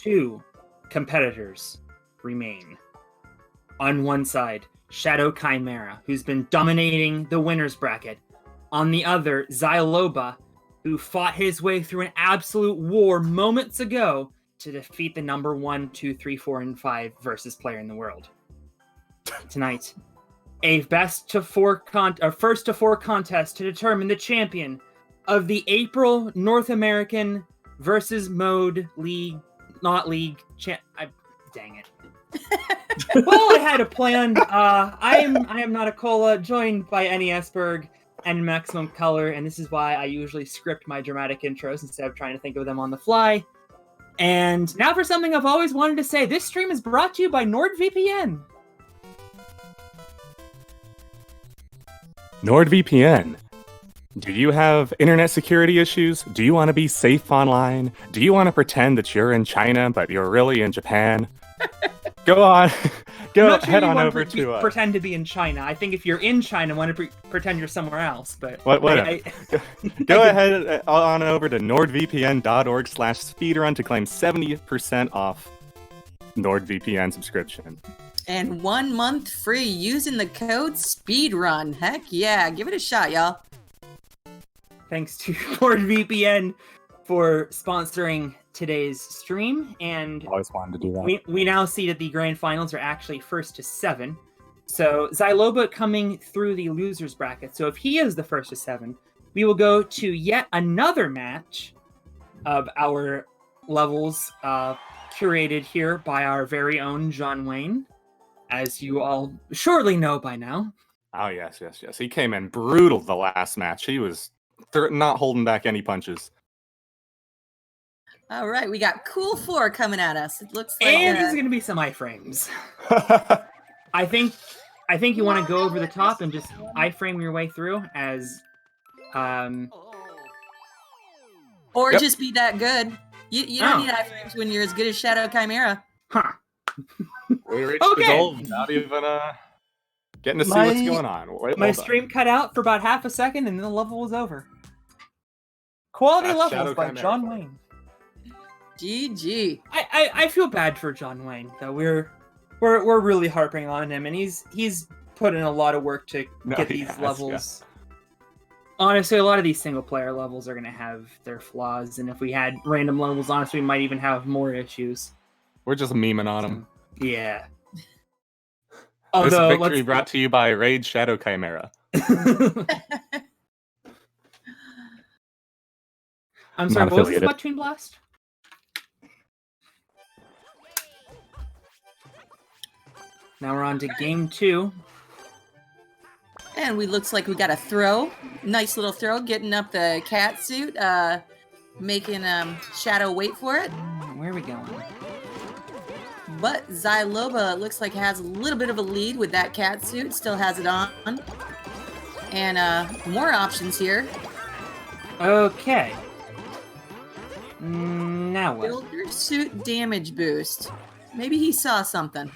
two competitors remain. On one side, Shadow Chimera, who's been dominating the winner's bracket. On the other, Xyloba, who fought his way through an absolute war moments ago to defeat the number 1, 2, 3, 4, and 5 versus player in the world. Tonight, a first to four contest to determine the champion of the April North American versus Mode League, dang it. Well, I had a plan. I am not a cola, joined by Esberg and Maximum Color, and this is why I usually script my dramatic intros instead of trying to think of them on the fly. And now for something I've always wanted to say. This stream is brought to you by NordVPN. NordVPN. Do you have internet security issues? Do you want to be safe online? Do you want to pretend that you're in China, but you're really in Japan? Go on. Head on over to... pretend to be in China. I think if you're in China, want to pretend you're somewhere else. But Go ahead on over to nordvpn.org/speedrun to claim 70% off NordVPN subscription. And 1 month free using the code SPEEDRUN. Heck yeah, give it a shot, y'all. Thanks to NordVPN for sponsoring today's stream. And always wanted to do that. We now see that the grand finals are actually 1st to 7. So Xyloba coming through the losers bracket. So if he is the 1st to 7, we will go to yet another match of our levels curated here by our very own John Wayne, as you all surely know by now. Oh, yes. He came in brutal the last match. He was not holding back any punches. All right, we got Cool 4 coming at us. It looks like... And there's going to be some iframes. I think you want to go over the top and just iframe your way through as... Or just be that good. You don't need iframes when you're as good as Shadow Chimera. Huh. We reached the goal without even getting to see what's going on. My stream cut out for about half a second and then the level was over. Quality levels by John Wayne. GG. I feel bad for John Wayne though. We're really harping on him, and he's put in a lot of work to get these levels. Yeah. Honestly, a lot of these single player levels are going to have their flaws, and if we had random levels, honestly, we might even have more issues. We're just memeing on them. Yeah. This victory brought to you by Raid Shadow Chimera. I'm sorry, what was this about Toon Blast? Now we're on to game 2. And looks like we got a throw. Nice little throw, getting up the cat suit, making Shadow wait for it. Where are we going? But Xyloba looks like has a little bit of a lead with that cat suit. Still has it on. And more options here. Okay. Now what? Builder suit damage boost. Maybe he saw something.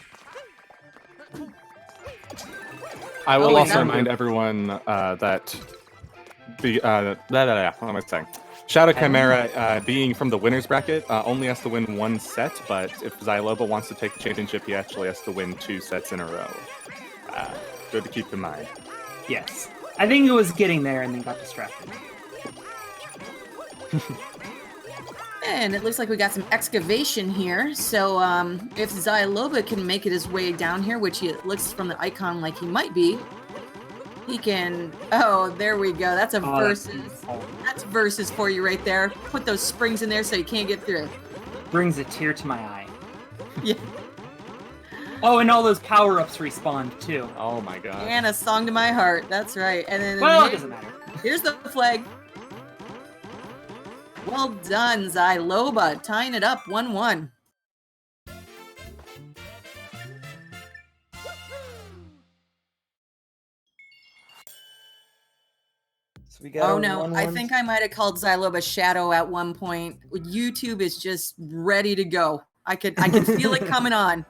I will also remind everyone that the what am I saying? Shadow Chimera, being from the winner's bracket, only has to win 1 set, but if Xyloba wants to take the championship, he actually has to win 2 sets in a row. Good to keep in mind. Yes. I think it was getting there and then got distracted. And it looks like we got some excavation here. So if Xyloba can make it his way down here, which it looks from the icon like he might be, he can... Oh, there we go. That's a versus. That's versus for you right there. Put those springs in there so you can't get through. Brings a tear to my eye. Yeah. Oh, and all those power-ups respawned, too. Oh, my God. And a song to my heart. That's right. And then well, it doesn't matter. Here's the flag. Well done, Xyloba. Tying it up 1-1. So we got I think I might have called Xyloba Shadow at one point. YouTube is just ready to go. I can feel it coming on.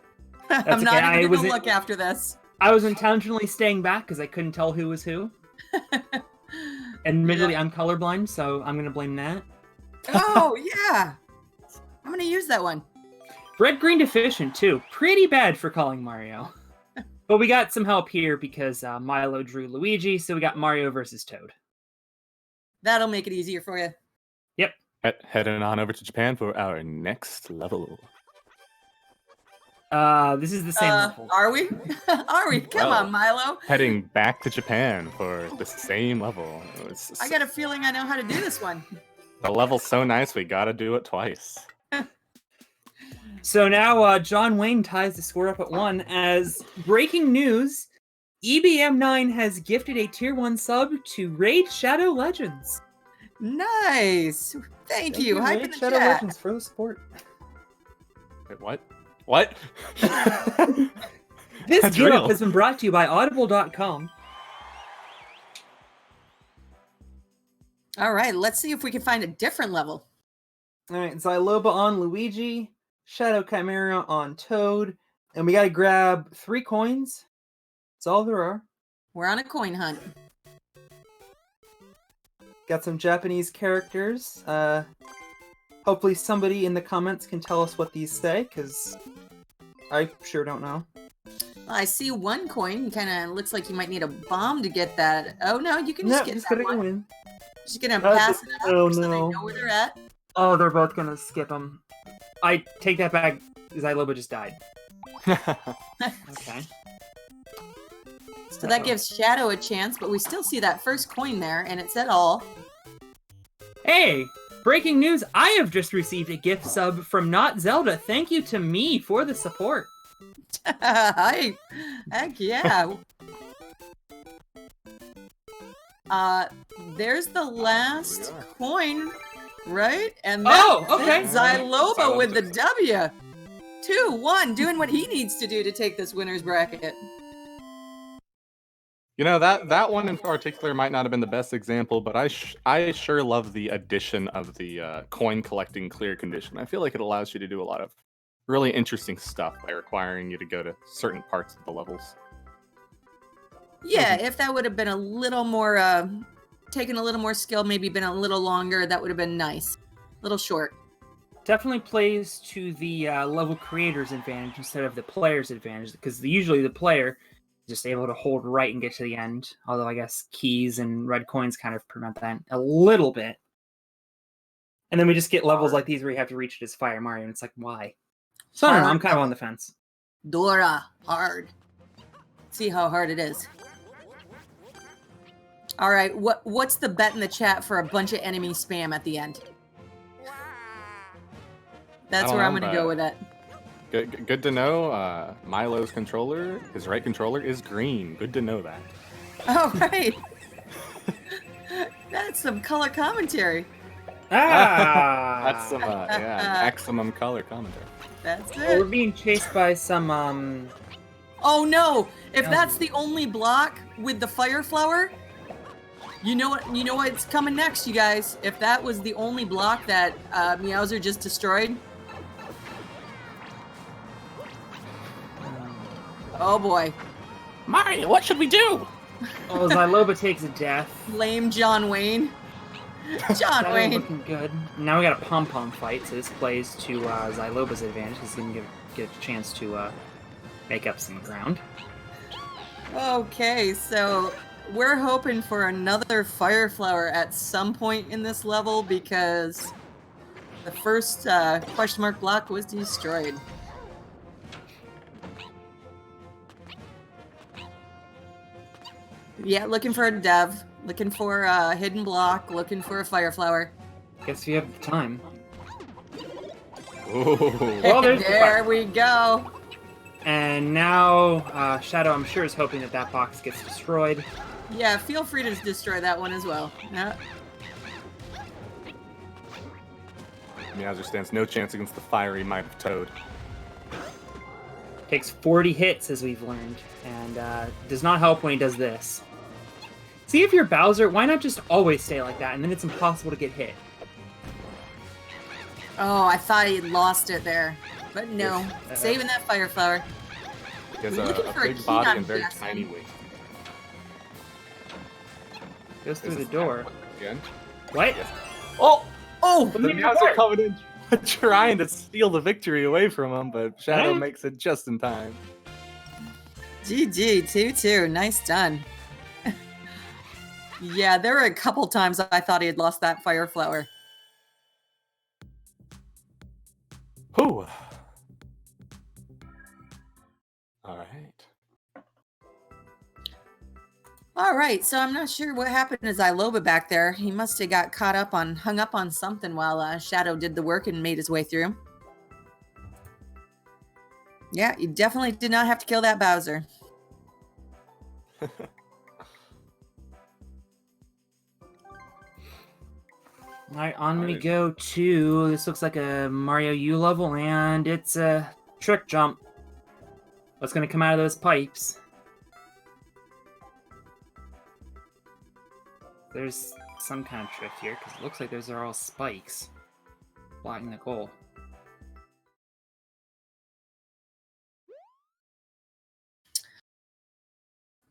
I'm not even going to look after this. I was intentionally staying back because I couldn't tell who was who. Admittedly, I'm colorblind, so I'm going to blame that. Oh, yeah. I'm going to use that one. Red green deficient too. Pretty bad for calling Mario. But we got some help here because Milo drew Luigi, so we got Mario versus Toad. That'll make it easier for you. Yep. Heading on over to Japan for our next level. This is the same level. Are we? Are we? Come Well, on, Milo. Heading back to Japan for the same level. I got a feeling I know how to do this one. The level's so nice, we gotta do it twice. So now John Wayne ties the score up at 1 as breaking news, EBM9 has gifted a tier 1 sub to Raid Shadow Legends. Nice. Thank you. Hype in the Shadow chat. Legends for the support. Wait, what? What? This That's give up real. has been brought to you by Audible.com. All right, let's see if we can find a different level. All right, Xyloba on Luigi, Shadow Chimera on Toad, and we gotta grab 3 coins. That's all there are. We're on a coin hunt. Got some Japanese characters. Hopefully somebody in the comments can tell us what these say, because I sure don't know. I see one coin. Kind of looks like you might need a bomb to get that. Oh no, you can just get that one. Win. Just gonna pass it up Oh, so they no. know where they're at. Oh, they're both gonna skip them. I take that back. Xyloba just died. Okay. So that gives Shadow a chance, but we still see that first coin there, and it said all. Hey! Breaking news, I have just received a gift sub from Not Zelda. Thank you to me for the support. Hi. Heck yeah. There's the last coin, right? And okay. Xyloba with the W. 2-1, doing what he needs to do to take this winner's bracket. You know, that one in particular might not have been the best example, but I sure love the addition of the coin collecting clear condition. I feel like it allows you to do a lot of really interesting stuff by requiring you to go to certain parts of the levels. Yeah, if that would have been a little more, taken a little more skill, maybe been a little longer, that would have been nice. A little short. Definitely plays to the level creator's advantage instead of the player's advantage, because usually the player is just able to hold right and get to the end. Although I guess keys and red coins kind of prevent that a little bit. And then we just get levels like these where you have to reach it as Fire Mario, and it's like, why? So I don't know, I'm kind of on the fence. Dora, hard. See how hard it is. All right, what's the bet in the chat for a bunch of enemy spam at the end? That's where I'm going to go with it. Good to know. Milo's controller, his right controller, is green. Good to know that. All right. That's some color commentary. That's some maximum color commentary. That's We're it. being chased by some Oh no! If that's the only block with the fire flower, you know what's coming next, you guys. If that was the only block that Meowser just destroyed. Oh boy. Mario, what should we do? Oh, Xyloba takes a death. Lame John Wayne. John That Wayne. looking good. Now we got a pom-pom fight, so this plays to Xyloba's advantage. He's going to get a chance to make up some ground. Okay, so we're hoping for another fire flower at some point in this level because the first question mark block was destroyed. Yeah, looking for a dev, looking for a hidden block, looking for a fire flower. Guess you have the time. Ooh. Well, there's the there fire. we go. And now Shadow, I'm sure, is hoping that that box gets destroyed. Yeah, feel free to destroy that one as well. Yeah. Meowser stands no chance against the fiery might of Toad. Takes 40 hits, as we've learned, and does not help when he does this. See, if you're Bowser, why not just always stay like that, and then it's impossible to get hit? Oh, I thought he lost it there. But no, Yes. saving that fire flower. He has We're looking a for a big key body on and very Jackson. tiny wings. Goes through Is the this door. Again? What? Yes. Oh! The Meowser coming in. trying to steal the victory away from him, but Shadow Hey. makes it just in time. GG, 2-2. Nice done. Yeah, there were a couple times I thought he had lost that fire flower. Whew. All right. All right, so I'm not sure what happened to Xyloba back there. He must have got hung up on something while Shadow did the work and made his way through. Yeah, you definitely did not have to kill that Bowser. All right, on we go to, this looks like a Mario U level, and it's a trick jump. What's going to come out of those pipes? There's some kind of trick here, because it looks like those are all spikes blocking the goal.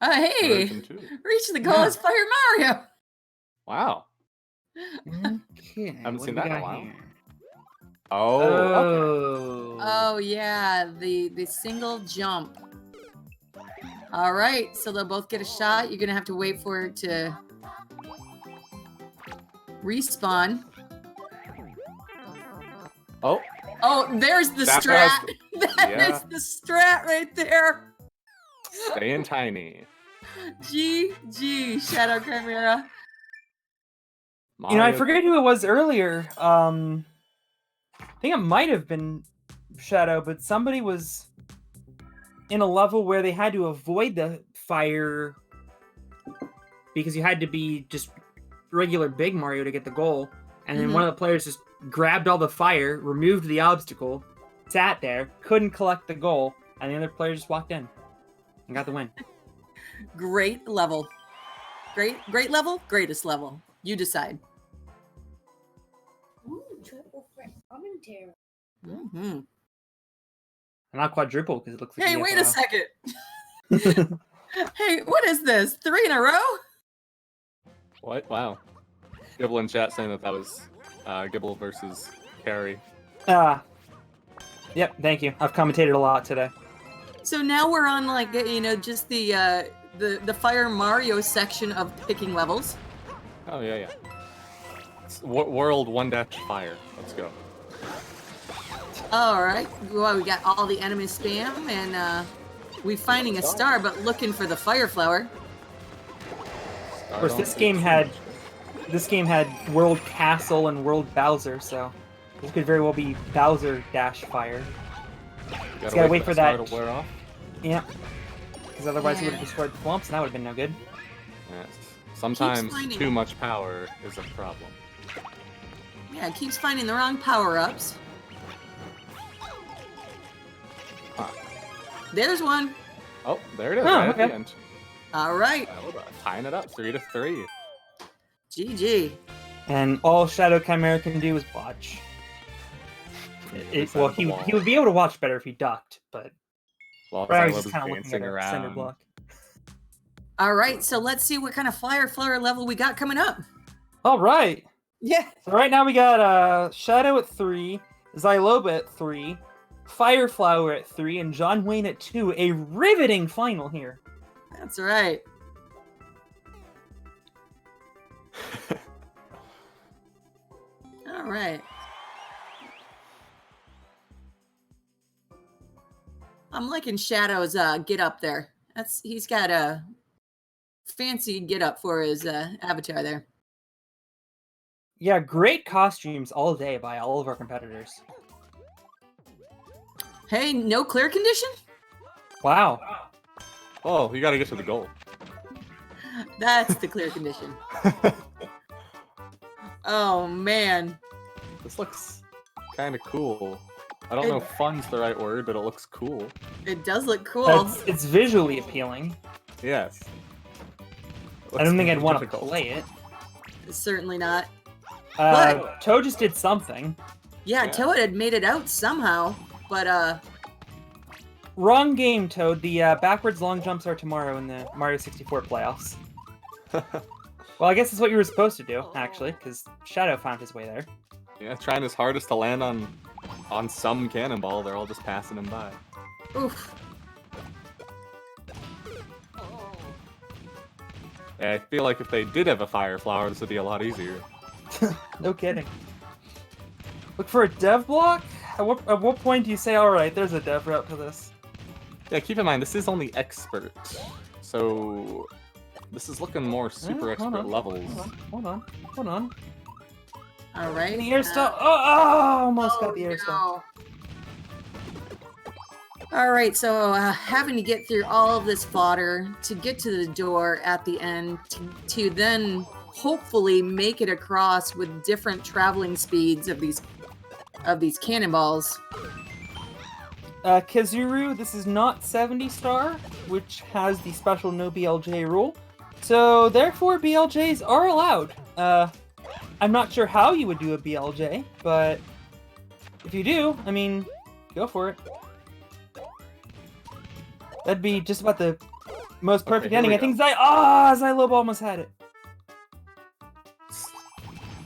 Hey! Version 2. Reach the goal as Fire Mario! Wow. Okay, Haven't what seen do we that in a got while. here? Oh, okay. Oh yeah, the single jump. All right, so they'll both get a shot. You're gonna have to wait for it to respawn. Oh, Oh, there's the That strat. That yeah. is the strat right there. staying tiny. GG, Shadow Chimera. You know, I Mario- forget who it was earlier. I think it might have been Shadow, but somebody was in a level where they had to avoid the fire because you had to be just regular Big Mario to get the goal. And then one of the players just grabbed all the fire, removed the obstacle, sat there, couldn't collect the goal, and the other player just walked in and got the win. Great level. Great level, greatest level. You decide. Ooh, triple threat commentary. Mm-hmm. Not quadruple because it looks like Hey, you wait have, a second. Hey, what is this? 3 in a row? What? Wow. Gibble in chat saying that was Gibble versus Carrie. Yep, thank you. I've commentated a lot today. So now we're on like just the Fire Mario section of picking levels. Oh, yeah. It's World 1-Fire. Let's go. All right. Well, we got all the enemy spam, and we finding a star, but looking for the fire flower. Of course, this game had World Castle and World Bowser, so this could very well be Bowser Dash Fire. Gotta wait for that. To wear off. Yeah, because otherwise he would have destroyed the clumps, and that would have been no good. Yes. Sometimes finding- too much power is a problem. Yeah, it keeps finding the wrong power-ups. Huh. There's one. Oh, there it is. Oh, right at okay. the end. All right. Tying it up, 3-3. GG. And all Shadow Chimera can do is watch. Well, he would be able to watch better if he ducked, but Well, right, I was Xyloba's just kind of looking dancing at a around. cinder block. All right, so let's see what kind of fire flower level we got coming up. All right. Yeah. So right now we got Shadow at 3, Xyloba at 3, Fireflower at 3, and John Wayne at 2. A riveting final here. That's right. All right. I'm liking Shadow's get up there. He's got a fancy get up for his avatar there. Yeah, great costumes all day by all of our competitors. Hey, no clear condition? Wow. Oh, you gotta get to the goal. That's the clear condition. Oh man. This looks kind of cool. I don't know if fun's the right word, but it looks cool. It does look cool. It's visually appealing. Yes. I don't think I'd want to play it. Certainly not. Toad just did something. Yeah, Toad had made it out somehow, but Wrong game, Toad. The backwards long jumps are tomorrow in the Mario 64 playoffs. Well, I guess that's what you were supposed to do, actually, because Shadow found his way there. Yeah, trying his hardest to land on some cannonball. They're all just passing him by. Oof. Yeah, I feel like if they did have a fire flower, this would be a lot easier. No kidding. Look for a dev block? At what point do you say, alright, there's a dev route to this? Yeah, keep in mind, this is only expert. So, this is looking more super expert levels. Hold on. All right. The air stall. Almost got the air stall. All right, so having to get through all of this fodder to get to the door at the end to then hopefully make it across with different traveling speeds of these cannonballs. Kazuru, this is not 70 star, which has the special no BLJ rule. So therefore BLJs are allowed. I'm not sure how you would do a BLJ, but if you do, I mean, go for it. That'd be just about the most perfect ending. I think Xyloba almost had it.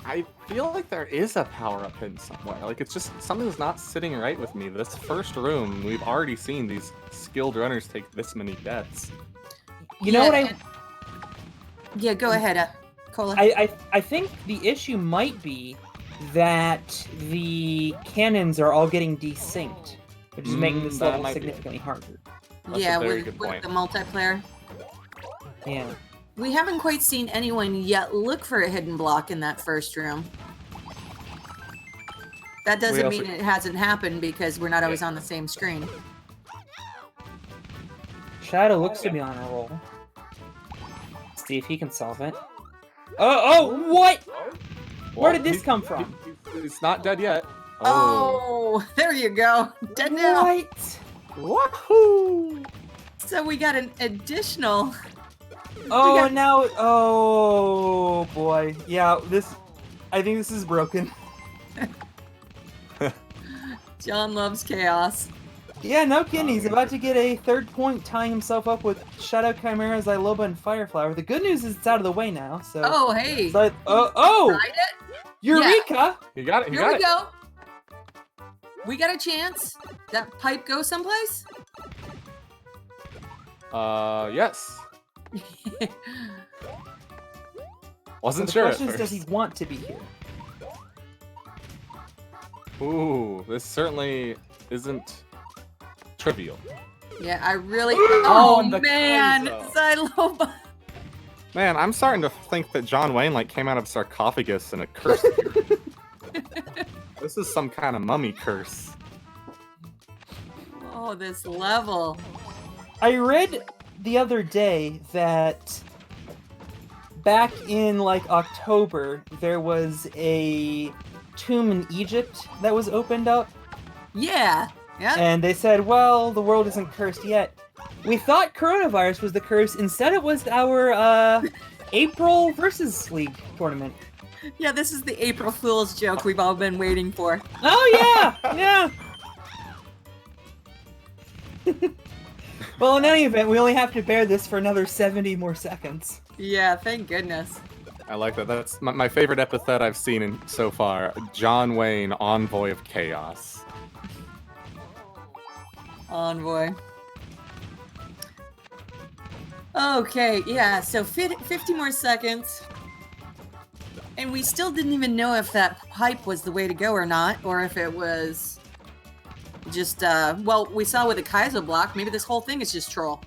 I feel like there is a power-up hidden somewhere. Like, it's just, something's not sitting right with me. This first room, we've already seen these skilled runners take this many deaths. You know what Yeah, go ahead, Cola. I think the issue might be that the cannons are all getting desynced, which is making this level significantly harder. That's a very good with point. the multiplayer. Yeah. We haven't quite seen anyone yet look for a hidden block in that first room. That doesn't mean it hasn't happened because we're not always on the same screen. Shadow looks to be on a roll. See if he can solve it. Oh, what? Where did this come from? He's not dead yet. Oh, there you go. Dead now. What? Woohoo! So we got an additional... Oh boy. Yeah, I think this is broken. John loves chaos. Yeah, no kidding. He's about to get a third point, tying himself up with Shadow Chimera, Xyloba, and Fireflower. The good news is it's out of the way now, so... Oh, hey. Tried it? Eureka! Yeah. You got it, Here we go. We got a chance. That pipe go someplace? Yes. Wasn't So sure the at question is, does first. he want to be here? Ooh, this certainly isn't trivial. Yeah, I really... Oh, Oh, man! Xyloba! Man, I'm starting to think that John Wayne came out of sarcophagus and a curse. This is some kind of mummy curse. Oh, this level. I read the other day that back in October, there was a tomb in Egypt that was opened up. Yeah. Yeah. And they said, well, the world isn't cursed yet. We thought coronavirus was the curse. Instead, it was our April versus League tournament. Yeah, this is the April Fool's joke we've all been waiting for. Oh, yeah! Yeah! Well, in any event, we only have to bear this for another 70 more seconds. Yeah, thank goodness. I like that. That's my favorite epithet I've seen so far. John Wayne, Envoy of Chaos. Envoy. Okay, yeah, so 50 more seconds. And we still didn't even know if that pipe was the way to go or not, or if it was just, well, we saw with the Kaizo block, maybe this whole thing is just troll.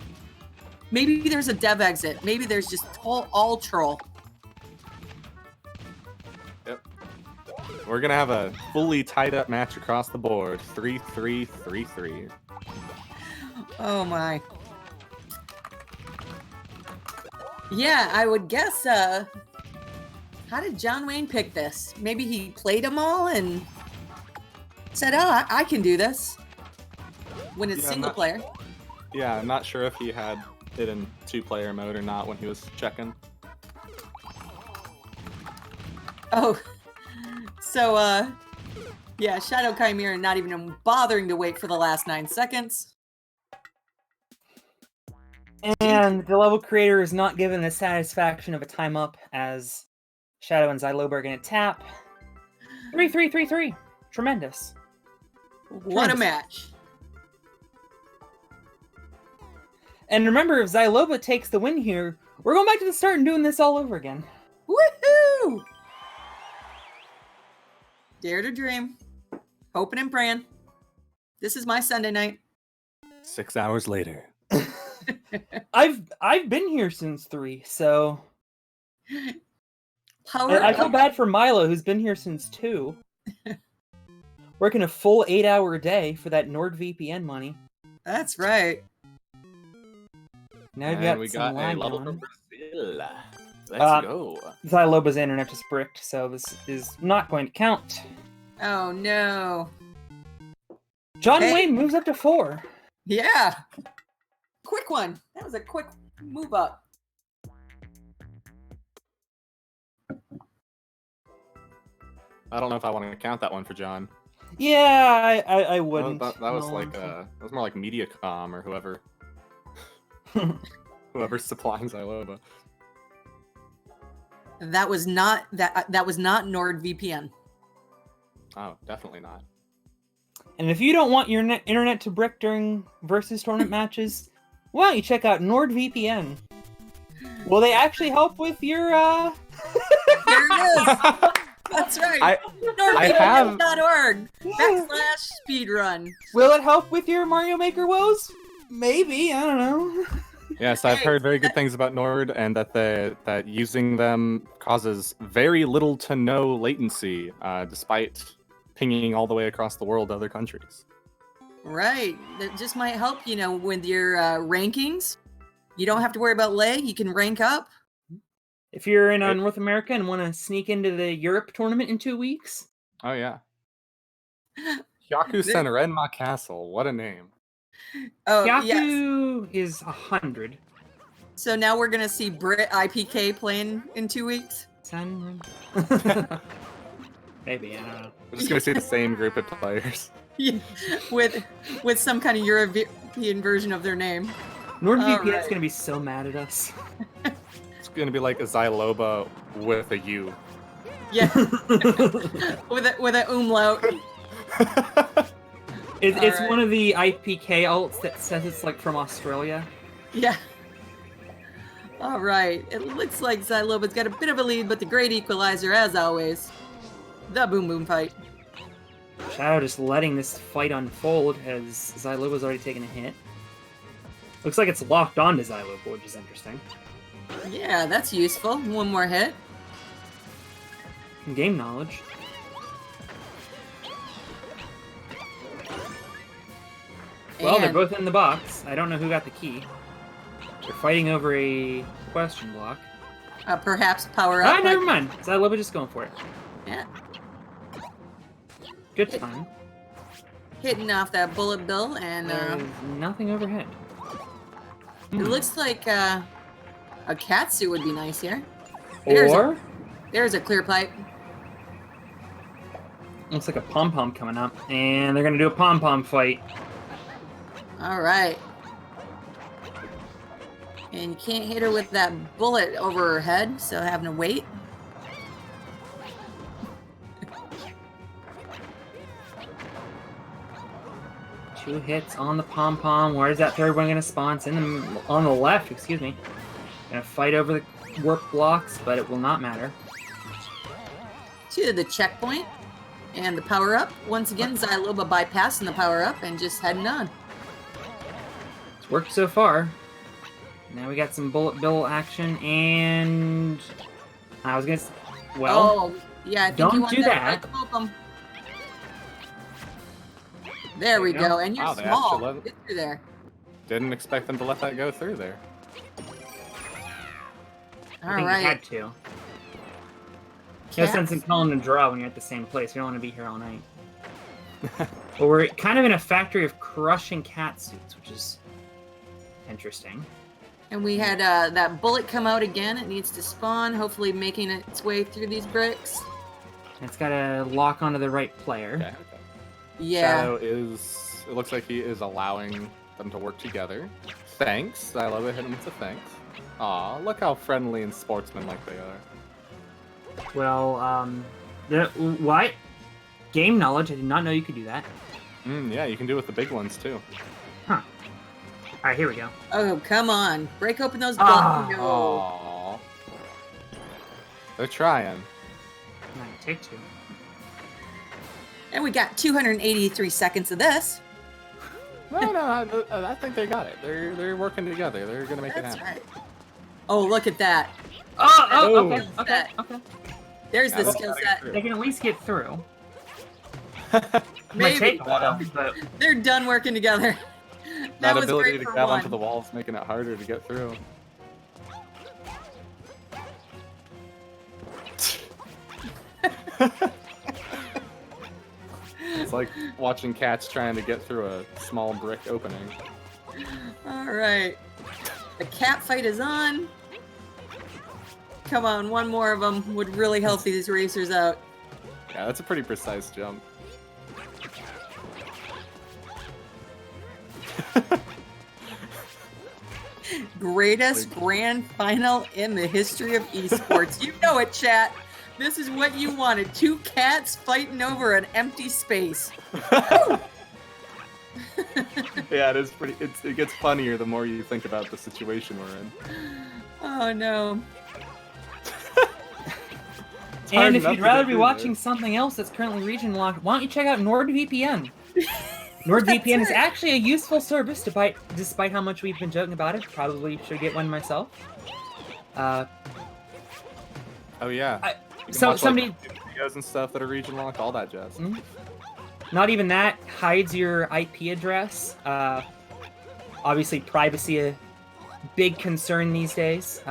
Maybe there's a dev exit. Maybe there's just all troll. Yep. We're gonna have a fully tied up match across the board. 3-3, 3-3. Oh my. Yeah, I would guess, how did John Wayne pick this? Maybe he played them all and said, oh, I can do this. When it's single player. Yeah, I'm not sure if he had it in 2-player mode or not when he was checking. Oh. So, yeah, Shadow Chimera not even bothering to wait for the last 9 seconds. And the level creator is not given the satisfaction of a time up as Shadow and Xyloba are going to tap. 3-3-3-3. Tremendous. What a match. And remember, if Xyloba takes the win here, we're going back to the start and doing this all over again. Woohoo! Dare to dream. Hoping and praying. This is my Sunday night. 6 hours later. I've been here since 3, so Power I feel bad for Milo, who's been here since 2. Working a full 8-hour day for that NordVPN money. That's right. Now you've And got we some got a lag level on. for Brazil. Let's go. Xyloba's internet just bricked, so this is not going to count. Oh no. John Hey. Wayne moves up to 4. Yeah. Quick one. That was a quick move up. I don't know if I want to count that one for John. Yeah, I wouldn't. That was No. like that was more like MediaCom or whoever whoever's supplying Xyloba. That was not NordVPN. Oh, definitely not. And if you don't want your internet to brick during versus tournament matches, why don't you check out NordVPN? Will they actually help with your There it is. That's right. NordVPN.org /speedrun. Will it help with your Mario Maker woes? Maybe, I don't know. Yes, I've heard very good things about Nord, and that using them causes very little to no latency, despite pinging all the way across the world to other countries. Right. That just might help, with your rankings. You don't have to worry about lag. You can rank up. If you're in North America and want to sneak into the Europe tournament in 2 weeks. Oh yeah. Hyaku Senrenma Castle. What a name. Oh, yes. Yaku is 100. So now we're going to see Brit IPK playing in 2 weeks? Maybe, I don't know. We're just gonna see the same group of players. Yeah, with some kind of European version of their name. NordVPN is Alright. going to be so mad at us. It's gonna be like a Xyloba with a U. Yeah. with a umlaut. It's Alright. one of the IPK alts that says it's like from Australia. Yeah. All right. It looks like Xyloba's got a bit of a lead, but the great equalizer, as always. The boom boom fight. Shadow just letting this fight unfold as Xyloba's already taken a hit. Looks like it's locked onto Xyloba, which is interesting. Yeah, that's useful. One more hit. Game knowledge. Well, they're And- both in the box. I don't know who got the key. They're fighting over a question block. perhaps power up. Ah, never mind. Xyloba just going for it. Yeah. Good time. Hitting off that bullet bill, and There's nothing overhead. it looks like a Katsu would be nice here. There's Or There's a clear pipe. looks like a pom-pom coming up, and they're gonna do a pom-pom fight. All right. And you can't hit her with that bullet over her head, so having to wait. Two hits on the pom-pom. Where's that third one gonna spawn? It's on the left, excuse me. Gonna fight over the warp blocks, but it will not matter. To the checkpoint and the power up. Once again, Xyloba bypassing the power up and just heading on. It's worked so far. Now we got some bullet bill action, and I was gonna. Well, Oh, yeah, I think don't you want do that. that. Right pom-pom. There we you go. go. And you're Wow, they small. actually let it- Get through there. Didn't expect them to let that go through there. I All think right. you had to. No sense in calling a draw when you're at the same place. We don't want to be here all night. But we're kind of in a factory of crushing cat suits, which is interesting. And we had that bullet come out again. It needs to spawn, hopefully making its way through these bricks. It's got to lock onto the right player. Okay. Yeah. Shadow is. It looks like he is allowing them to work together. Thanks. I love it. Hit him with a thanks. Aw, look how friendly and sportsmanlike they are. Well, what? Game knowledge. I did not know you could do that. Yeah, you can do it with the big ones too. Huh. All right, here we go. Oh, come on. Break open those Ah. buttons. No. Aww. They're trying. Take 2. And we got 283 seconds of this. No, I think they got it. They're working together. They're gonna make it That's happen. right. Oh, look at that. Oh, okay, Oh. okay. There's the Yeah, skill that's set. true. They can at least get through. Might Maybe. take a while, but They're done working together. That was ability great to for grab one. onto the walls making it harder to get through. It's like watching cats trying to get through a small brick opening. All right. The cat fight is on. Come on, one more of them would really help these racers out. Yeah, that's a pretty precise jump. Greatest grand final in the history of esports. You know it, chat. This is what you wanted. 2 cats fighting over an empty space. Yeah, it is pretty. It gets funnier the more you think about the situation we're in. Oh no. It's hard and if enough you'd to rather get be through watching this. something else that's currently region locked, why don't you check out NordVPN? NordVPN is right. actually a useful service, despite how much we've been joking about it. Probably should get one myself. Oh yeah. I- You can so- watch, somebody- like, videos and stuff that are region locked, all that jazz. Not even that hides your IP address. Obviously, privacy a big concern these days.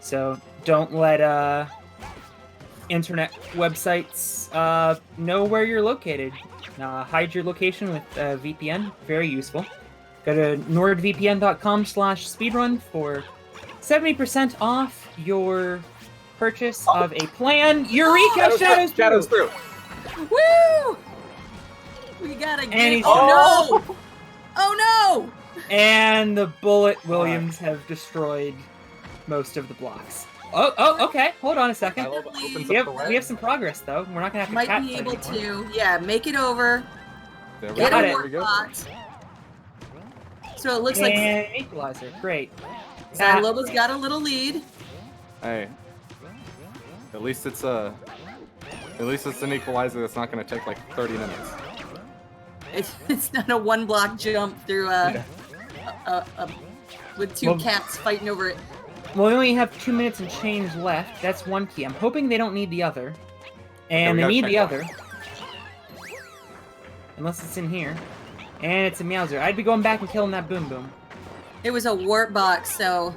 So don't let internet websites know where you're located. Hide your location with VPN. Very useful. Go to nordvpn.com/speedrun for 70% off your purchase of a plan. Eureka! Shadows through. Woo! We gotta And get. he's- Oh no! Oh And the Bullet Williams have destroyed most of the blocks. Oh, okay. Hold on a second. Xyloba opens We up the have, way. we have some progress, though. We're not going to have no! to Might cat be fight able anymore. to. Yeah, make it over. There we Get Got a it. There we go. warbox. So it looks like And equalizer. Great. Xyloba's got a little lead. Hey. At least it's an equalizer that's not going to take like 30 minutes. It's not a 1-block jump through with 2 Well- cats fighting over it. Well, we only have 2 minutes and change left. That's one key. I'm hoping they don't need the other. And we they gotta need check the that. other. Unless it's in here. And it's a Meowser. I'd be going back and killing that Boom Boom. It was a warp box, so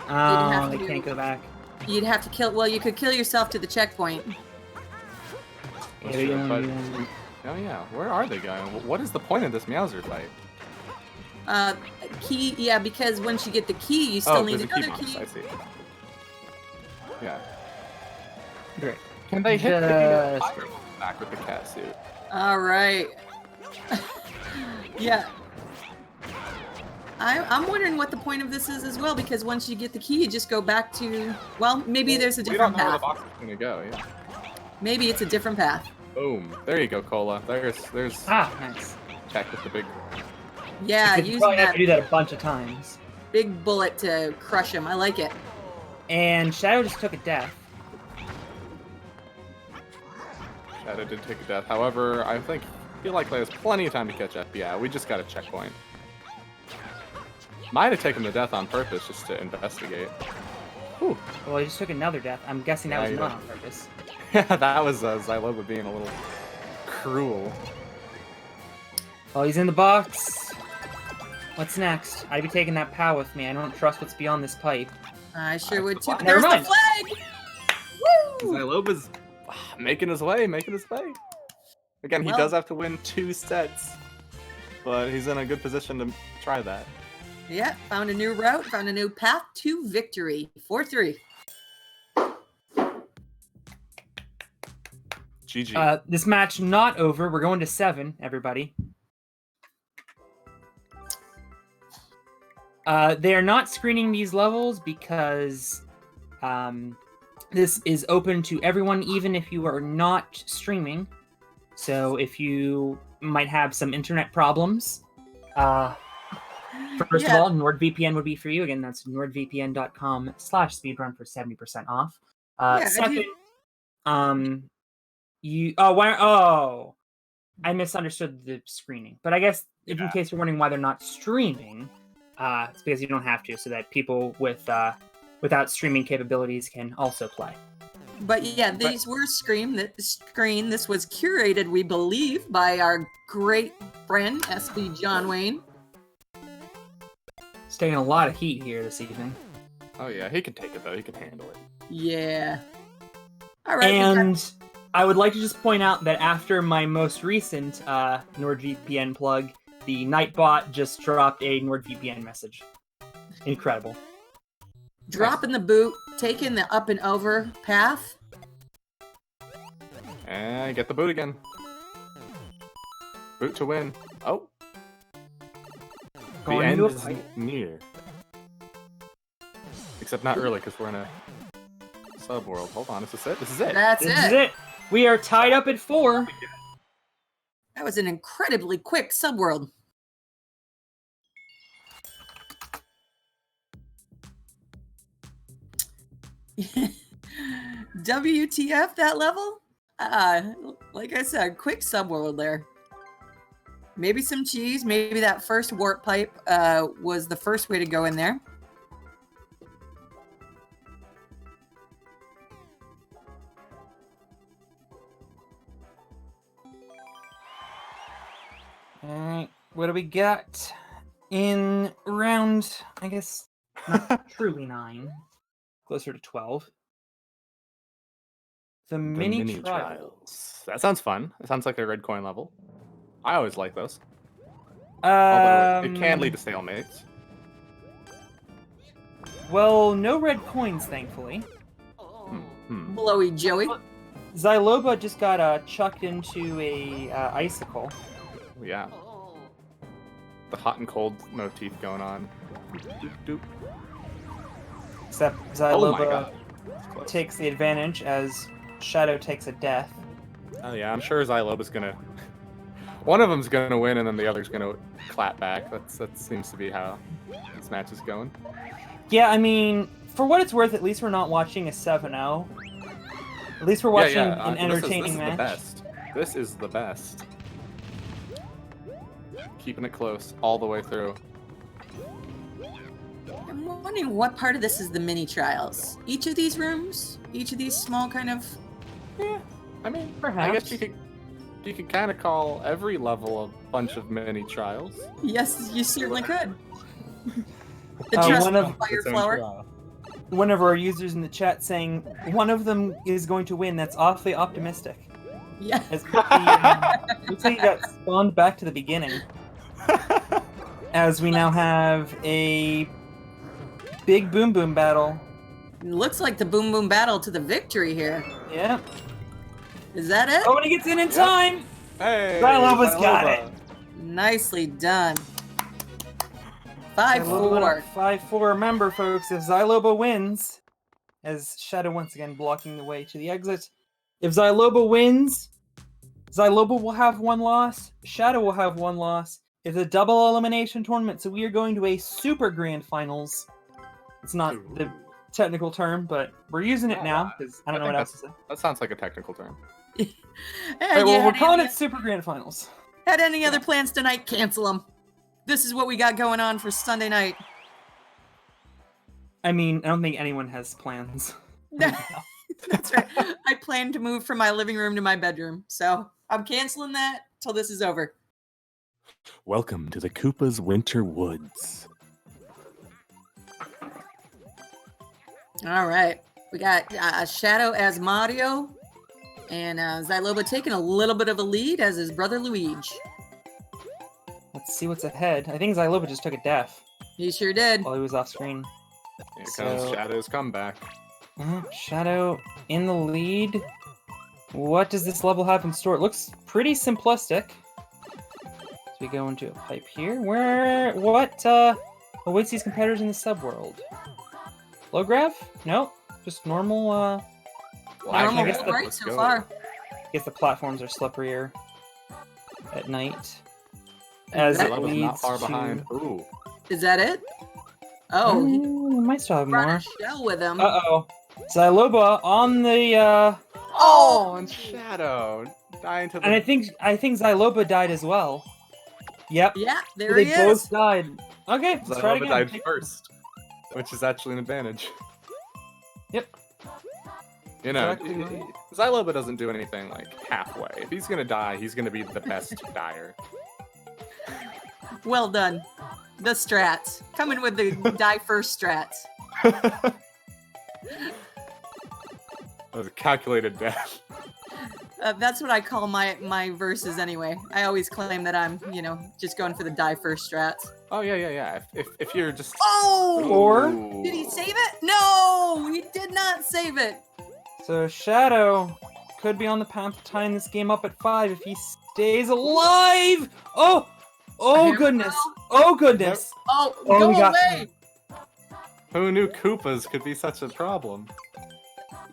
Oh, have they to- can't go back. you'd have to kill. Well, you could kill yourself to the checkpoint. Yeah, That's they true, only but- do one. Oh yeah, where are they going? What is the point of this Meowser fight? Key, yeah, because once you get the key, you still need there's a key another box. key. I see. Yeah. Great. Can they hit Just- back with the cat suit? All right. Yeah. I'm wondering what the point of this is as well, because once you get the key, you just go back to. Well, maybe there's a We don't different know where the path. box is going to go. Yeah. Maybe it's a different path. Boom. There you go, Cola. There's Nice. check with the big. Yeah, You using probably have that to do that a bunch of times. big bullet to crush him. I like it. And Shadow just took a death. Shadow did take a death. However, I feel like there's plenty of time to catch up. Yeah, we just got a checkpoint. Might have taken the death on purpose just to investigate. Whew. Well, he just took another death. I'm guessing that Yeah, was yeah. not on purpose. Yeah, that was Xyloba being a little cruel. Well, he's in the box. What's next? I'd be taking that POW with me. I don't trust what's beyond this pipe. I sure would too. But Never there's mind. the flag. Woo! Xyloba's making his way. Again, he Well- does have to win 2 sets, but he's in a good position to try that. Yeah, found a new route, found a new path to victory. 4-3. GG. This match not over. We're going to 7, everybody. They are not screening these levels because This is open to everyone, even if you are not streaming. So if you might have some internet problems, first of all, NordVPN would be for you. Again, that's nordvpn.com/speedrun for 70% off. Second, I misunderstood the screening. But I guess in case you're wondering why they're not streaming, it's because you don't have to, so that people without streaming capabilities can also play. But yeah, these were screened. This was curated, we believe, by our great friend, SB John Wayne. It's taking a lot of heat here this evening. Oh yeah, he can take it though. He can handle it. Yeah. All right. And I would like to just point out that after my most recent NordVPN plug, the Nightbot just dropped a NordVPN message. Incredible. Dropping the boot, taking the up and over path. And get the boot again. Boot to win. Oh. The end is near. Except not really, because we're in a sub-world. Hold on, is this it? This is it. This is it. We are tied up at 4. That was an incredibly quick sub-world. WTF, that level? Like I said, quick sub-world there. Maybe some cheese, maybe that first warp pipe was the first way to go in there. Alright, what do we got in round, I guess, not truly 9, closer to 12. The mini trials. That sounds fun. It sounds like a red coin level. I always like those. Although it can lead to stalemates. Well, no red coins, thankfully. Blowy Joey. Xyloba just got chucked into a icicle. Yeah. The hot and cold motif going on. Doop, doop. Except Xyloba takes the advantage as Shadow takes a death. Oh yeah, I'm sure Xyloba's gonna... One of them's gonna win and then the other's gonna clap back. That seems to be how this match is going. Yeah, I mean, for what it's worth, at least we're not watching a 7-0. At least we're watching an entertaining match. This is the best. Keeping it close all the way through. I'm wondering what part of this is the mini trials. Each of these rooms? Each of these small kind of... Yeah, I mean, perhaps. I guess you could kind of call every level a bunch of mini trials. Yes, you certainly could. The trust fire flower. One of our users in the chat saying one of them is going to win. That's awfully optimistic. Yeah. Looks like he got spawned back to the beginning. As we now have a big boom boom battle. Looks like the boom boom battle to the victory here. Yeah. Is that it? Oh, and he gets in time! Hey! Xyloba's got it! Nicely done. 5-4. 5-4. Remember, folks, if Xyloba wins, as Shadow once again blocking the way to the exit, if Xyloba wins, Xyloba will have 1 loss, Shadow will have 1 loss. It's a double elimination tournament, so we are going to a super grand finals. It's not the technical term, but we're using it now, because I don't know what else to say. That sounds like a technical term. Right, well, we're calling it super grand finals. Had any other plans tonight, cancel them. This is what we got going on for Sunday night. I mean, I don't think anyone has plans. That's right. I plan to move from my living room to my bedroom, so I'm canceling that till this is over. Welcome to the Koopa's Winter Woods. All right. We got Shadow as Mario, and Xyloba taking a little bit of a lead as his brother Luigi. Let's see what's ahead. I think Xyloba just took a death. He sure did. While he was off screen. Here comes Shadow's comeback. Shadow in the lead. What does this level have in store? It looks pretty simplistic. So we go into a pipe here. What awaits these competitors in the subworld? Low grav? Nope. Just normal Well, actually, Normal guess hold the- right let's so go. far. I guess the platforms are slipperier at night. As That it Xyloba's leads not far to... behind. Ooh. Is that it? Oh, he might still have brought more. a shell with him. Uh-oh. Xyloba on the, Oh, and Shadow dying to the. And I think Xyloba died as well. Yep. Yeah, there They he both is. died. Okay, let's try it Xyloba again. died first, which is actually an advantage. Yep. You know, Exactly right. Xyloba doesn't do anything like halfway. If he's gonna die, he's gonna be the best dyer. Well done. The strats. Coming with the die first strats. That was a calculated death. That's what I call my verses anyway. I always claim that I'm, just going for the die first strats. Oh yeah. If you're just. Oh! Or- Did he save it? No! He did not save it. So Shadow could be on the path to tying this game up at 5 if he stays alive. Oh Hammer goodness. ball? Oh goodness. Oh, Oh, go we got away! Who knew Koopas could be such a problem?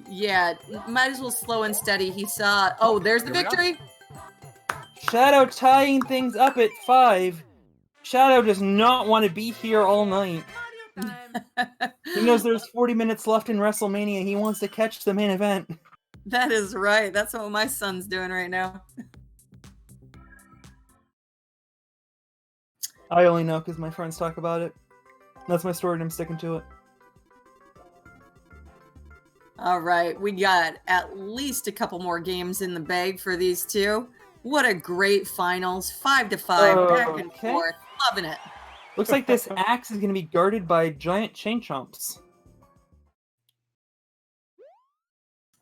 Yeah, might as well slow and steady. He saw. Oh, there's the Here we go. victory. Shadow tying things up at 5. Shadow does not want to be here all night. He knows there's 40 minutes left in WrestleMania. He wants to catch the main event. That is right. That's what my son's doing right now. I only know because my friends talk about it. That's my story and I'm sticking to it. All right, we got at least a couple more games in the bag for these two. What a great finals. 5-5, back and Okay. forth. Loving it. Looks like this axe is going to be guarded by giant chain chomps.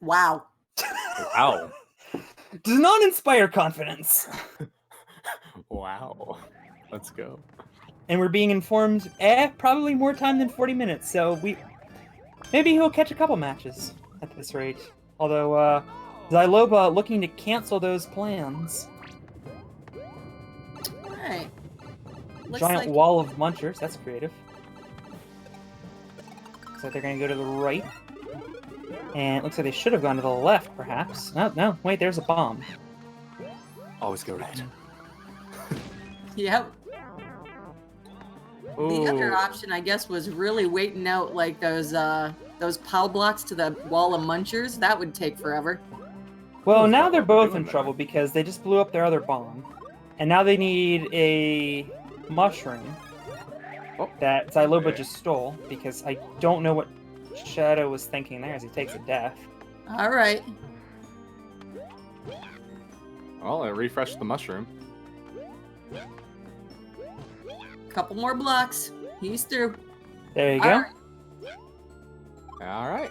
Wow. Wow. Does not inspire confidence. Wow. Let's go. And we're being informed, probably more time than 40 minutes, so maybe he'll catch a couple matches at this rate. Although, Xyloba looking to cancel those plans. All right. Looks Giant like wall of munchers, that's creative. Looks like they're going to go to the right. And it looks like they should have gone to the left, perhaps. No, wait, there's a bomb. Always go right. Yep. The other Ooh. option, I guess, was really waiting out like those POW blocks to the wall of munchers. That would take forever. Well, Who's now that they're one both doing in that? trouble because they just blew up their other bomb. And now they need a mushroom Oh, that Xyloba okay. just stole because I don't know what Shadow was thinking there as he takes a death. All right. Well, it refreshed the mushroom. Couple more blocks. He's through. There you All go. right. All right.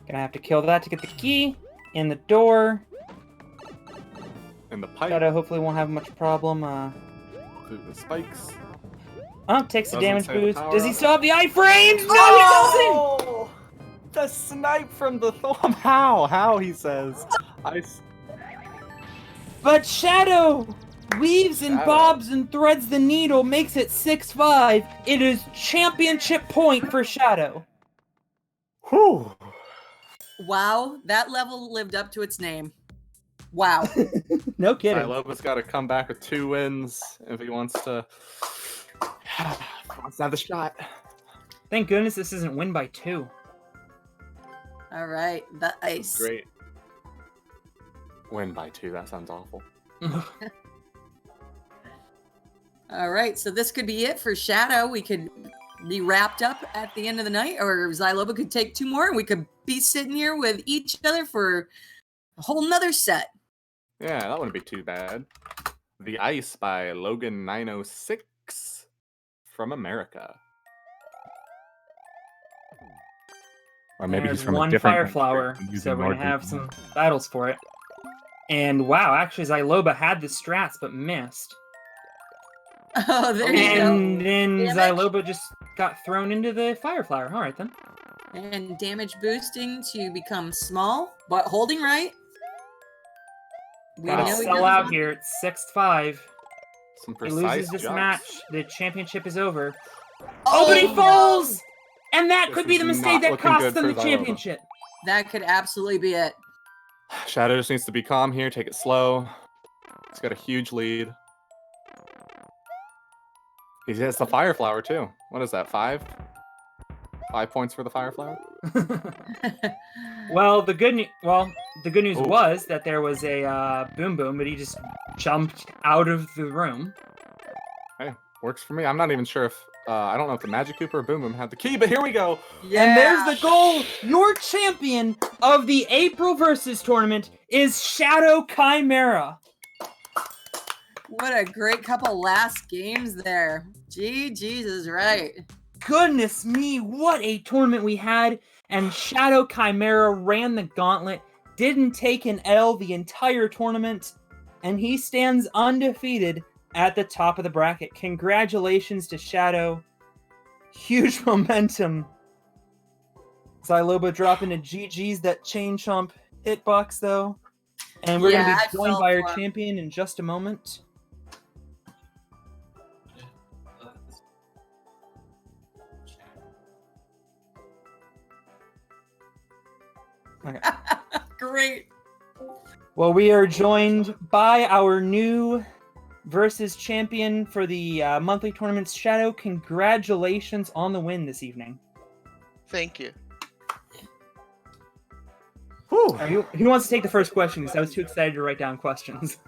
Gonna have to kill that to get the key in the door. And the pipe Shadow hopefully won't have much problem. through the spikes. Takes the Doesn't damage say the boost. power Does he up. still have the iframes? No, he doesn't! Oh! The snipe from the thumb. How? He says. But Shadow weaves and Shadow. bobs and threads the needle, makes it 6-5. It is championship point for Shadow. Whew. Wow, that level lived up to its name. Wow. No kidding. Xyloba's got to come back with 2 wins if he wants to. Wants to have the shot. Thank goodness this isn't win by 2. All right, the ice. Great. Win by 2. That sounds awful. All right, so this could be it for Shadow. We could be wrapped up at the end of the night, or Xyloba could take 2 more, and we could be sitting here with each other for a whole nother set. Yeah, that wouldn't be too bad. The Ice by Logan906 from America. Or maybe There's he's from one a different fire country flower, and using so we're more gonna have than- some battles for it. And wow, actually Xyloba had the strats but missed. Oh, there you go. And then Damage. Xyloba just got thrown into the fire flower. All right then. And damage boosting to become small, but holding right. We Gotta know he sell doesn't out want- here. It's 6-5. Some He precise loses this jumps. match. The championship is over. Oh, but he no. falls! And that This could be is the not mistake that looking costs good them for the Xyloba. championship. That could absolutely be it. Shadow just needs to be calm here, take it slow. He's got a huge lead. He has the Fire Flower too. What is that, 5? 5 points for the Fire Flower? Well, the good news Ooh. was that there was a Boom Boom, but he just jumped out of the room. Hey, works for me. I'm not even sure if I don't know if the Magic Koopa or Boom Boom had the key, but here we go. Yeah. And there's the goal. Your champion of the April Versus tournament is Shadow Chimera. What a great couple last games there. Gee, Jesus, right. Goodness me, what a tournament we had. And Shadow Chimera ran the gauntlet, didn't take an L the entire tournament, and he stands undefeated at the top of the bracket. Congratulations to Shadow. Huge momentum. Xyloba dropping to GG's that Chain Chomp hitbox, though. And we're going to be joined by our champion in just a moment. Okay. Great. Well, we are joined by our new Versus champion for the monthly tournaments. Shadow, congratulations on the win this evening. Thank you. Whew. Who wants to take the first question? Because I was too excited to write down questions.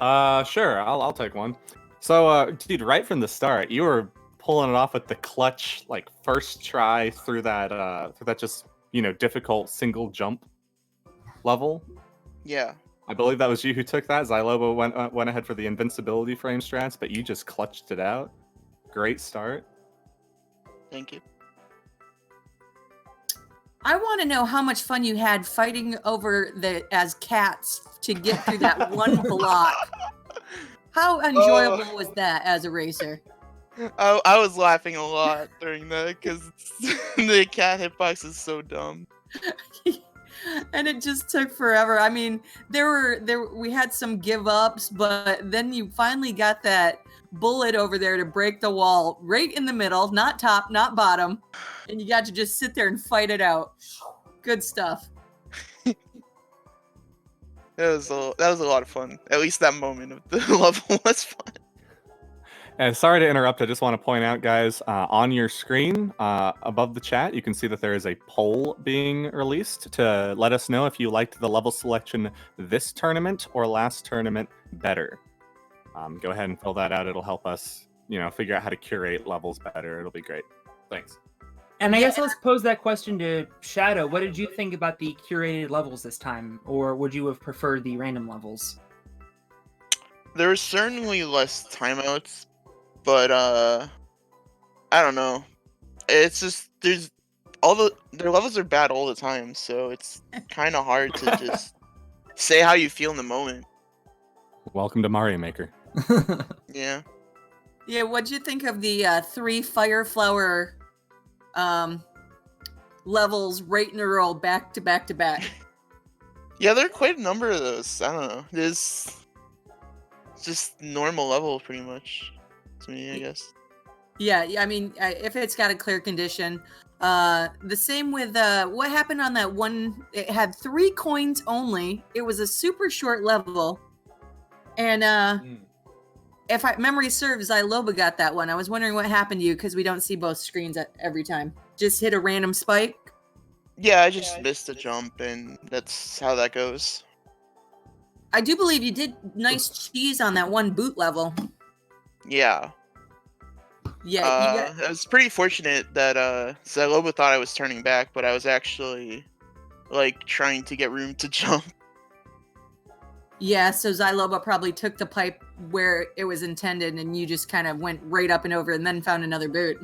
Sure, I'll take one. So, dude, right from the start, you were pulling it off with the clutch, like first try through that just difficult single jump level. Yeah. I believe that was you who took that. Xyloba went ahead for the invincibility frame strats, but you just clutched it out. Great start. Thank you. I want to know how much fun you had fighting over as cats to get through that one block. How enjoyable was that as a racer? I was laughing a lot during that because the cat hitbox is so dumb. And it just took forever. I mean, we had some give ups, but then you finally got that bullet over there to break the wall right in the middle, not top, not bottom, and you got to just sit there and fight it out. Good stuff. That was a lot of fun. At least that moment of the level was fun. And sorry to interrupt. I just want to point out, guys, on your screen above the chat, you can see that there is a poll being released to let us know if you liked the level selection this tournament or last tournament better. Go ahead and fill that out. It'll help us, figure out how to curate levels better. It'll be great. Thanks. And I guess let's pose that question to Shadow. What did you think about the curated levels this time? Or would you have preferred the random levels? There were certainly less timeouts, but I don't know. It's just their levels are bad all the time, so it's kind of hard to just say how you feel in the moment. Welcome to Mario Maker. Yeah. Yeah, what'd you think of the 3 Fire Flower levels right in a row, back to back to back? Yeah, there are quite a number of those. I don't know. It's just normal level, pretty much, to me, I guess. Yeah, I mean, if it's got a clear condition. The same with what happened on that one. It had 3 coins only. It was a super short level. And if memory serves, Xyloba got that one. I was wondering what happened to you because we don't see both screens every time. Just hit a random spike? Yeah, I just missed a jump, and that's how that goes. I do believe you did nice cheese on that one boot level. Yeah. Yeah, I was pretty fortunate that Xyloba thought I was turning back, but I was actually trying to get room to jump. Yeah, so Xyloba probably took the pipe where it was intended, and you just kind of went right up and over and then found another boot.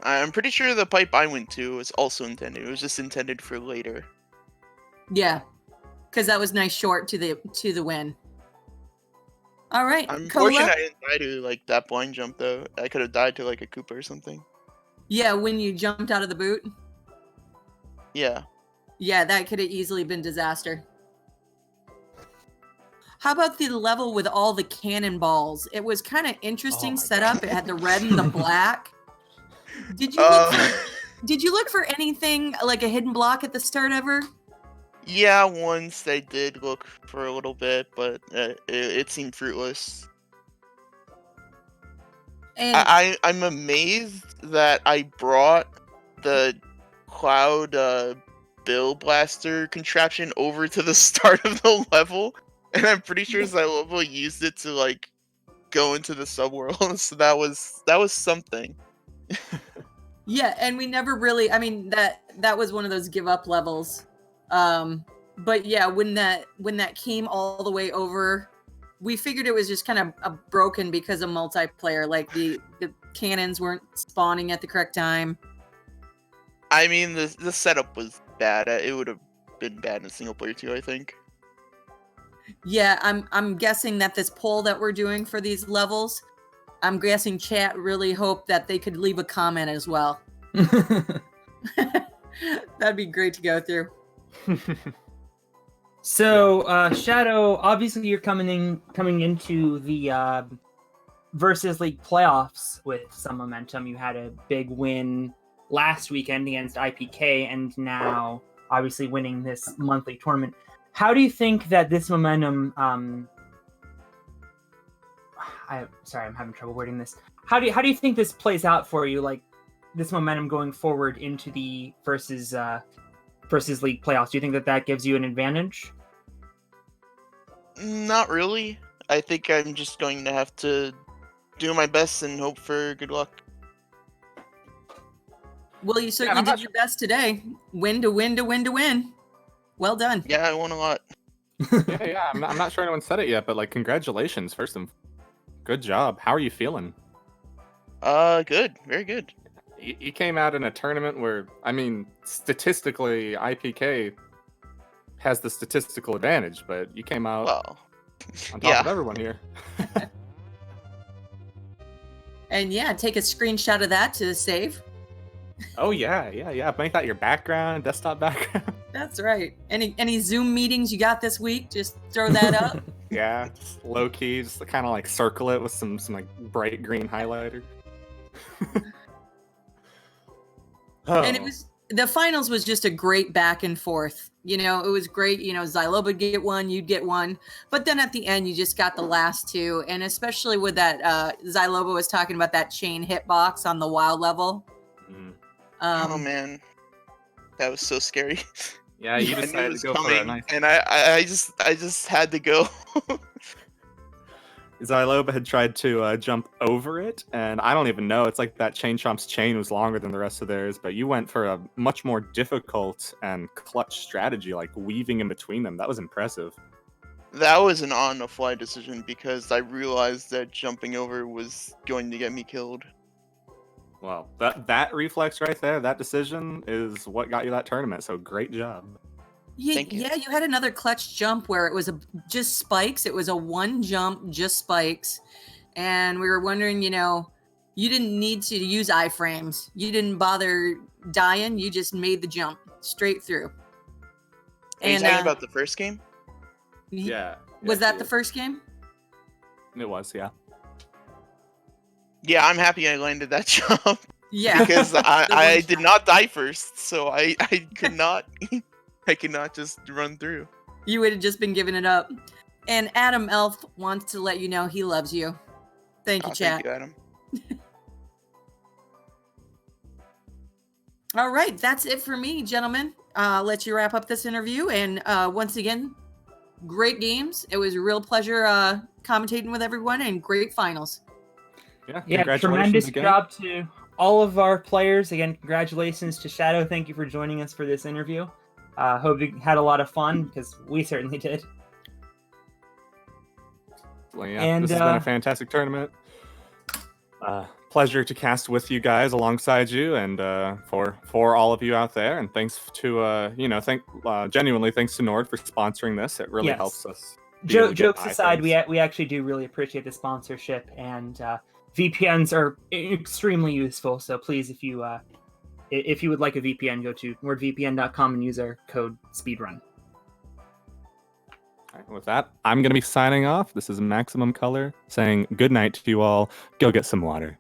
I'm pretty sure the pipe I went to was also intended. It was just intended for later. Yeah, because that was nice short to the win. All right, I'm Cola? fortunate I didn't die to that blind jump though. I could have died to a Koopa or something. Yeah, when you jumped out of the boot. Yeah. Yeah, that could have easily been disaster. How about the level with all the cannonballs? It was kind of interesting setup. It had the red and the black. Did you look for anything like a hidden block at the start ever? Yeah, once I did look for a little bit, but it seemed fruitless. And I'm amazed that I brought the cloud bill blaster contraption over to the start of the level, and I'm pretty sure Xyloba used it to like go into the subworld. So that was something. yeah, and we never really. I mean, that was one of those give up levels. But yeah, when that came all the way over, we figured it was just kind of broken because of multiplayer. Like the cannons weren't spawning at the correct time. I mean, the setup was bad. It would have been bad in single player too, I think. Yeah, I'm guessing that this poll that we're doing for these levels, I'm guessing chat really hoped that they could leave a comment as well. That'd be great to go through. So, Shadow, obviously you're coming into the Versus League playoffs with some momentum. You had a big win last weekend against IPK, and now obviously winning this monthly tournament. How do you think that this momentum? I'm having trouble wording this. How do you think this plays out for you? Like this momentum going forward into the Versus League playoffs. Do you think that gives you an advantage? Not really. I think I'm just going to have to do my best and hope for good luck. Well, you certainly did your best today. Win to win to win to win. Well done. Yeah, I won a lot. Yeah. I'm not sure anyone said it yet, but like, congratulations first and good job. How are you feeling? Good, very good. You came out in a tournament where, I mean, statistically, IPK has the statistical advantage, but you came out on top of everyone here. And yeah, take a screenshot of that to save. Oh yeah. Make that your background, desktop background. That's right. Any Zoom meetings you got this week? Just throw that up. Yeah, just low key, just kind of like circle it with some like bright green highlighter. And the finals was just a great back and forth. You know, it was great. You know, Xyloba would get one, you'd get one. But then at the end, you just got the last two. And especially with that, Xyloba was talking about that chain hitbox on the wild level. Oh man, that was so scary. Yeah, you decided to go for a nice. And I just had to go. Xyloba had tried to jump over it, and I don't even know. It's like that Chain Chomp's chain was longer than the rest of theirs, but you went for a much more difficult and clutch strategy, like weaving in between them. That was impressive. That was an on-the-fly decision because I realized that jumping over was going to get me killed. Well, that reflex right there, that decision is what got you that tournament. So great job. Yeah, Thank you. Yeah, you had another clutch jump where it was just spikes. It was a one jump, just spikes. And we were wondering, you know, you didn't need to use iframes. You didn't bother dying. You just made the jump straight through. Are you talking about the first game? Yeah. Was that the first game? It was, yeah. Yeah, I'm happy I landed that jump. Yeah. Because I did not die first, so I could not I could not just run through. You would have just been giving it up. And Adam Elf wants to let you know he loves you. Thank you, chat. Thank you, Adam. All right, that's it for me, gentlemen. I'll let you wrap up this interview. And once again, great games. It was a real pleasure commentating with everyone, and great finals. Yeah, tremendous job to all of our players. Again, congratulations to Shadow. Thank you for joining us for this interview. Hope you had a lot of fun, because we certainly did. Well, yeah, and this has been a fantastic tournament. Pleasure to cast with you guys alongside you, and for all of you out there. And thanks to genuinely thanks to Nord for sponsoring this. It really helps us. Jokes aside, we actually do really appreciate the sponsorship, and VPNs are extremely useful. So please, if you would like a VPN, go to nordvpn.com and use our code Speedrun. All right, with that, I'm going to be signing off. This is Maximum Color saying good night to you all. Go get some water.